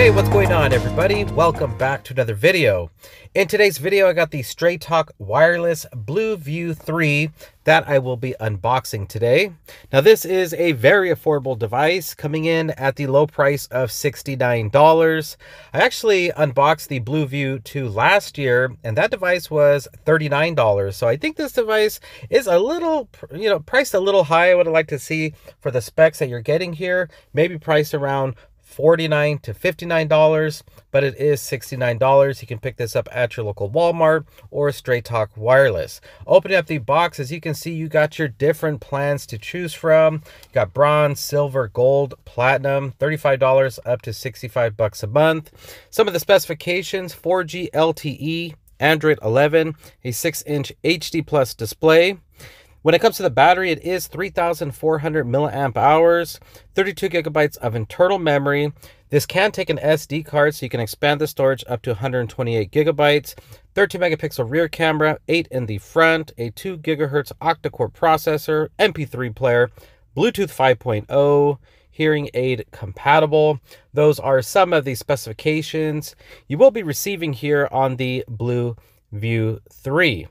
Hey, what's going on everybody? Welcome back to another video. In today's video, I got the Straight Talk Wireless BLU VIEW 3 that I will be unboxing today. Now this is a very affordable device coming in at the low price of $69. I actually unboxed the BLU VIEW 2 last year and that device was $39. So I think this device is a little, priced a little high. I would like to see for the specs that you're getting here, maybe priced around $49 to $59, but it is $69. You can pick this up at your local Walmart or Straight Talk Wireless. Opening up the box, as you can see, you got your different plans to choose from. You got bronze, silver, gold, platinum, $35 up to $65 a month. Some of the specifications: 4G LTE, Android 11, a 6-inch HD Plus display. When it comes to the battery, it is 3,400 milliamp hours, 32 gigabytes of internal memory. This can take an SD card, so you can expand the storage up to 128 gigabytes, 13 megapixel rear camera, 8 in the front, a 2 gigahertz octa-core processor, MP3 player, Bluetooth 5.0, hearing aid compatible. Those are some of the specifications you will be receiving here on the BLU VIEW 3.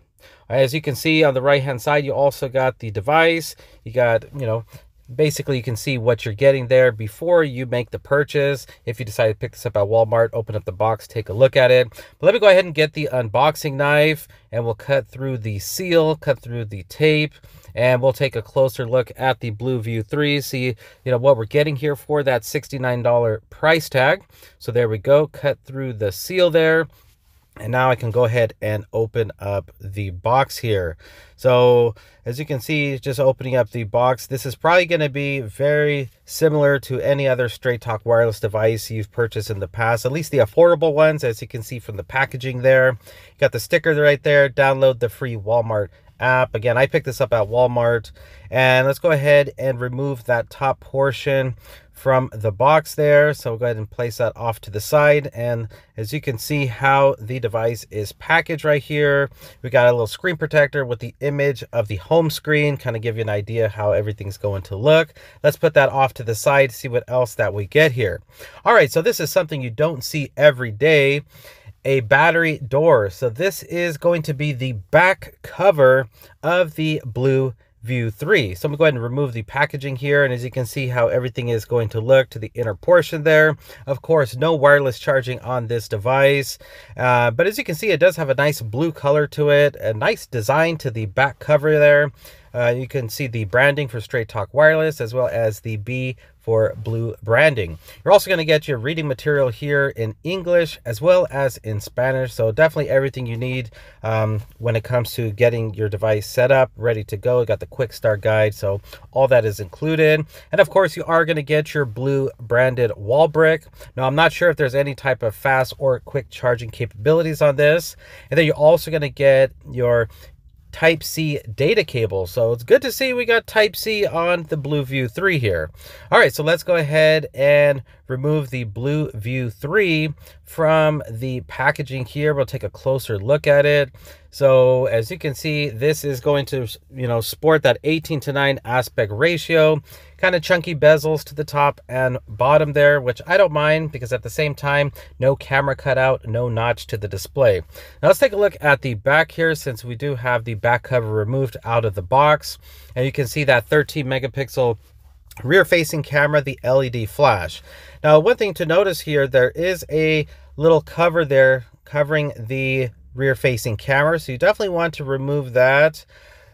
As you can see on the right hand side, you also got the device. You got, basically you can see what you're getting there before you make the purchase. If you decide to pick this up at Walmart, open up the box, take a look at it. But let me go ahead and get the unboxing knife and we'll cut through the seal, cut through the tape, and we'll take a closer look at the BLU VIEW 3, see what we're getting here for that $69 price tag. So there we go, cut through the seal there. And now I can go ahead and open up the box here. So as you can see, just opening up the box, this is probably going to be very similar to any other Straight Talk Wireless device you've purchased in the past, at least the affordable ones, as you can see from the packaging there. You got the sticker right there. Download the free Walmart app. Again, I picked this up at Walmart. And let's go ahead and remove that top portion from the box there. So we'll go ahead and place that off to the side. And as you can see how the device is packaged right here, we got a little screen protector with the image of the home screen, kind of give you an idea how everything's going to look. Let's put that off to the side, see what else that we get here. All right, so this is something you don't see every day, a battery door. So this is going to be the back cover of the BLU VIEW 3. So I'm going to go ahead and remove the packaging here, and as you can see how everything is going to look to the inner portion there. Of course, no wireless charging on this device, but as you can see, it does have a nice blue color to it, a nice design to the back cover there. You can see the branding for Straight Talk Wireless, as well as the B for BLU branding. You're also going to get your reading material here in English as well as in Spanish. So definitely everything you need when it comes to getting your device set up, ready to go. You got the quick start guide, so all that is included. And of course, you are going to get your BLU branded wall brick. Now, I'm not sure if there's any type of fast or quick charging capabilities on this. And then you're also going to get your Type-C data cable. So it's good to see we got Type-C on the BLU VIEW 3 here. All right, so let's go ahead and remove the BLU VIEW 3 from the packaging here. We'll take a closer look at it. So as you can see, this is going to, sport that 18:9 aspect ratio, kind of chunky bezels to the top and bottom there, which I don't mind because at the same time, no camera cutout, no notch to the display. Now let's take a look at the back here, since we do have the back cover removed out of the box. And you can see that 13 megapixel rear facing camera, the LED flash. Now, one thing to notice here, there is a little cover there covering the rear facing camera. So you definitely want to remove that.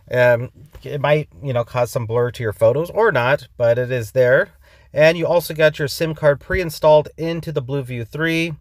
It might, cause some blur to your photos or not, but it is there. And you also got your SIM card pre-installed into the BLU VIEW 3.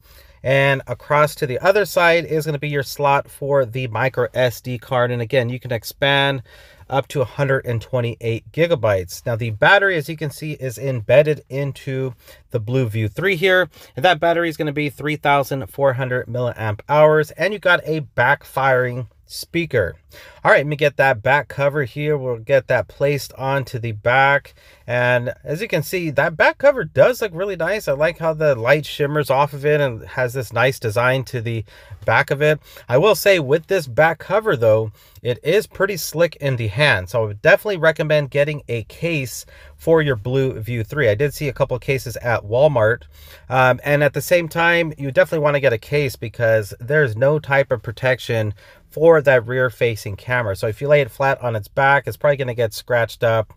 And across to the other side is going to be your slot for the micro SD card. And again, you can expand up to 128 gigabytes. Now the battery, as you can see, is embedded into the BLU VIEW 3 here, and that battery is going to be 3,400 milliamp hours, and you got a backfiring speaker. All right, let me get that back cover here. We'll get that placed onto the back. And as you can see, that back cover does look really nice. I like how the light shimmers off of it and has this nice design to the back of it. I will say with this back cover though, it is pretty slick in the hand. So I would definitely recommend getting a case for your BLU VIEW 3. I did see a couple of cases at Walmart, and at the same time, you definitely want to get a case because there's no type of protection for that rear facing camera. So if you lay it flat on its back, it's probably going to get scratched up.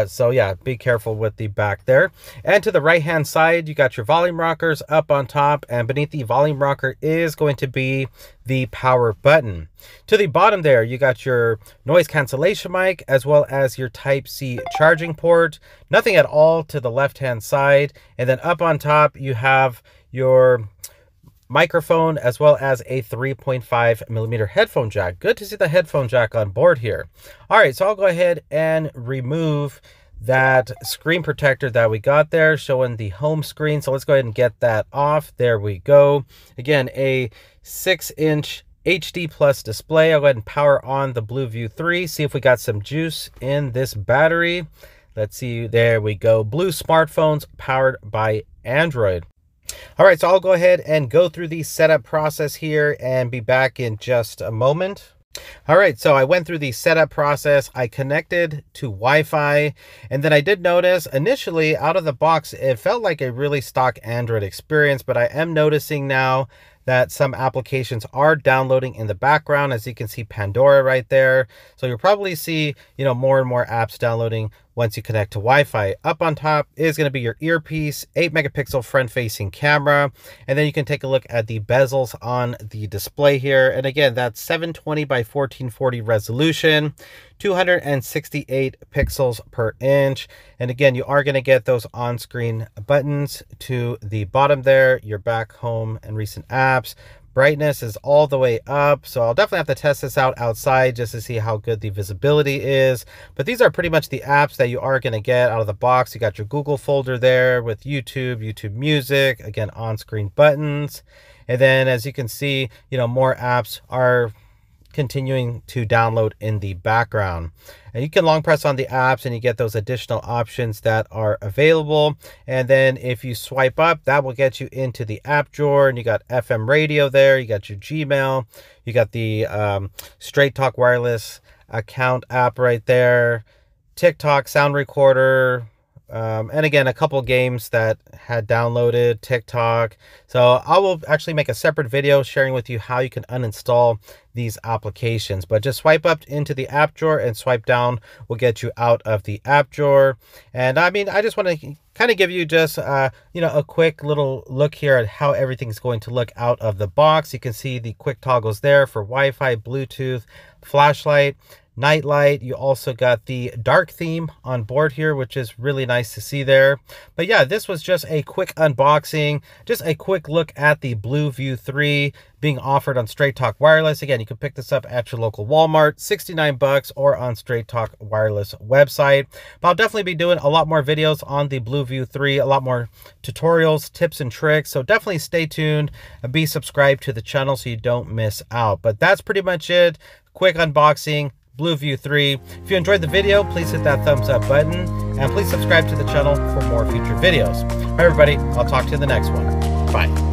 So yeah, be careful with the back there. And to the right hand side, you got your volume rockers up on top, and beneath the volume rocker is going to be the power button. To the bottom there, you got your noise cancellation mic as well as your Type-C charging port. Nothing at all to the left hand side. And then up on top, you have your microphone as well as a 3.5mm headphone jack. Good to see the headphone jack on board here. All right, so I'll go ahead and remove that screen protector that we got there showing the home screen. So let's go ahead and get that off. There we go. Again, a 6-inch HD plus display. I'll go ahead and power on the BLU VIEW 3, see if we got some juice in this battery. Let's see, there we go. Blue smartphones powered by Android. All right, so I'll go ahead and go through the setup process here and be back in just a moment. All right, so I went through the setup process. I connected to Wi-Fi, and then I did notice initially out of the box, it felt like a really stock Android experience, but I am noticing now that some applications are downloading in the background. As you can see, Pandora right there. So you'll probably see, more and more apps downloading once you connect to Wi-Fi. Up on top is going to be your earpiece, 8-megapixel front-facing camera, and then you can take a look at the bezels on the display here. And again, that's 720 by 1440 resolution, 268 pixels per inch. And again, you are going to get those on-screen buttons to the bottom there, your back, home, and recent apps. Brightness is all the way up, so I'll definitely have to test this out outside just to see how good the visibility is. But these are pretty much the apps that you are going to get out of the box. You got your Google folder there with YouTube, YouTube Music, again, on-screen buttons. And then as you can see, more apps are continuing to download in the background. And you can long press on the apps and you get those additional options that are available. And then if you swipe up, that will get you into the app drawer, and you got FM radio there, you got your Gmail, you got the Straight Talk Wireless account app right there, TikTok sound recorder, and again, a couple games that had downloaded, TikTok. So I will actually make a separate video sharing with you how you can uninstall these applications. But just swipe up into the app drawer and swipe down will get you out of the app drawer. And I mean, I just want to kind of give you just, a quick little look here at how everything's going to look out of the box. You can see the quick toggles there for Wi-Fi, Bluetooth, flashlight, night light. You also got the dark theme on board here, which is really nice to see there. But yeah, this was just a quick unboxing, just a quick look at the BLU VIEW 3 being offered on Straight Talk Wireless. Again, you can pick this up at your local Walmart, 69 bucks, or on Straight Talk Wireless website. But I'll definitely be doing a lot more videos on the BLU VIEW 3, a lot more tutorials, tips, and tricks. So definitely stay tuned and be subscribed to the channel so you don't miss out. But that's pretty much it. Quick unboxing, BLU VIEW 3. If you enjoyed the video, please hit that thumbs up button, and please subscribe to the channel for more future videos. All right, everybody, I'll talk to you in the next one. Bye.